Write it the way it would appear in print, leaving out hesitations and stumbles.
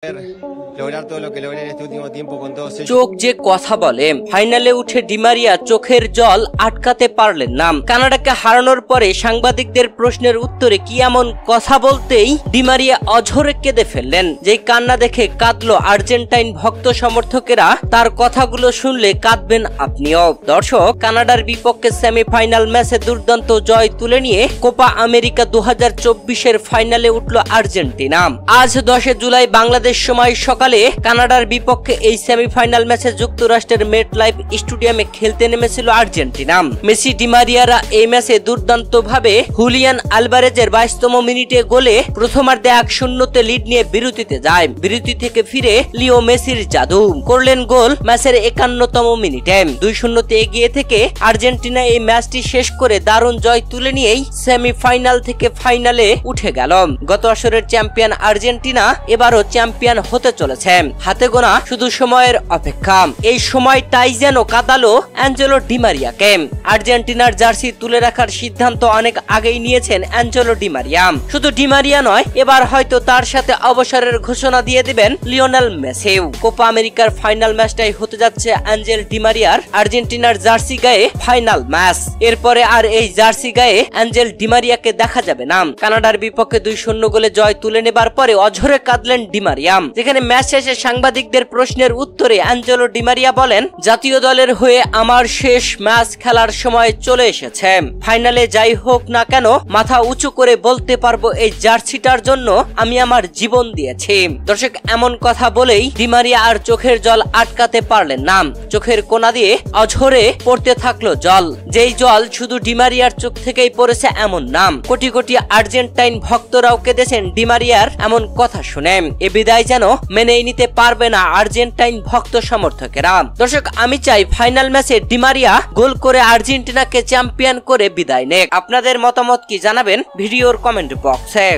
lograr todo lo que logré en este último tiempo con todos ellos। চোখ যে কথা বলে, ফাইনালে উঠে ডিমারিয়া চোখের জল আটকাতে পারলেন না। কানাডাকে হারানোর পরে সাংবাদিকদের প্রশ্নের উত্তরে কি এমন কথা বলতেই ডিমারিয়া অঝরে কেঁদে ফেললেন। যেই কান্না দেখে কাঁদলো আর্জেন্টাইন ভক্ত সমর্থকেরা, তার কথাগুলো শুনলে কাঁদবেন আপনিও। দর্শক, কানাডার বিপক্ষে সেমিফাইনাল ম্যাচে দুর্দান্ত জয় তুলে নিয়ে কোপা আমেরিকা 2024-এর ফাইনালে উঠল আর্জেন্টিনা। আজ 10 জুলাই বাংলাদেশ সময় সকালে কানাডার বিপক্ষে এই সেমিফাইনাল ম্যাচে যুক্তরাষ্ট্রের মেটলাইফ স্টেডিয়ামে খেলতে নেমেছিল আর্জেন্টিনা। মেসি ডিমারিয়ারা এই ম্যাচে দুর্দান্তভাবে হুলিয়ান আলভারেজের 22তম মিনিটে গোলে প্রথমার্ধে 1-0 লিড নিয়ে বিরতিতে যায়। বিরতি থেকে ফিরে লিও মেসির জাদু করলেন গোল ম্যাচের 51তম মিনিটে। 2-0 এগিয়ে থেকে আর্জেন্টিনা এই ম্যাচটি শেষ করে দারুণ জয় তুলে নিয়েই সেমিফাইনাল থেকে ফাইনালে উঠে গেল। গত আসরের চ্যাম্পিয়ন আর্জেন্টিনা এবারও চ্যাম্পিয়ন হতে চলেছে। হাতে গোনা শুধু সময়ের অপেক্ষা। এই সময়টাই যেন কাঁদালো অ্যাঞ্জেলো ডিমারিয়াকে। আর্জেন্টিনার জার্সি তুলে রাখার সিদ্ধান্ত অনেক আগেই নিয়েছেন অ্যাঞ্জেলো ডিমারিয়া। শুধু ডিমারিয়া নয়, এবার হয়তো তার সাথে অবসরের ঘোষণা দিয়ে দিবেন লিওনেল মেসিও। কোপা আমেরিকার ফাইনাল ম্যাচটাই হতে যাচ্ছে অ্যাঞ্জেল ডিমারিয়ার আর্জেন্টিনার জার্সি গায়ে ফাইনাল ম্যাচ। এরপরে আর এই জার্সি গায়ে অ্যাঞ্জেল ডিমারিয়াকে দেখা যাবে না। কানাডার বিপক্ষে 2-0 গোলে জয় তুলে নেবার পরে অঝরে কাঁদলেন ডিমারিয়া। যেখানে ম্যাচ শেষে সাংবাদিকদের প্রশ্নের উত্তরে অ্যাঞ্জেলো ডিমারিয়া বলেন, জাতীয় দলের হয়ে আমার শেষ ম্যাচ খেলার সময় চলে এসেছে। ফাইনালে যাই হোক না কেন মাথা উঁচু করে বলতে পারবো এই জার্সিটার জন্য আমি আমার জীবন দিয়েছি। দর্শক, এমন কথা বলেই ডিমারিয়া আর চোখের জল আটকাতে পারলেন না। চোখের কোনা দিয়ে অঝরে পড়তে থাকলো জল। যেই জল শুধু ডিমারিয়ার চোখ থেকেই পড়েছে এমন নাম, কোটি কোটি আর্জেন্টাইন ভক্তরাও কেঁদেছেন ডিমারিয়ার এমন কথা শুনে। এ বিদায় যেন মেনেই নিতে পারবে না আর্জেন্টাইন ভক্ত সমর্থকেরা। দর্শক, আমি চাই ফাইনাল ম্যাচে ডিমারিয়া গোল করে আর্জেন্টিনাকে চ্যাম্পিয়ন করে বিদায় নেক। আপনাদের মতামত কি জানাবেন ভিডিওর কমেন্ট বক্সে।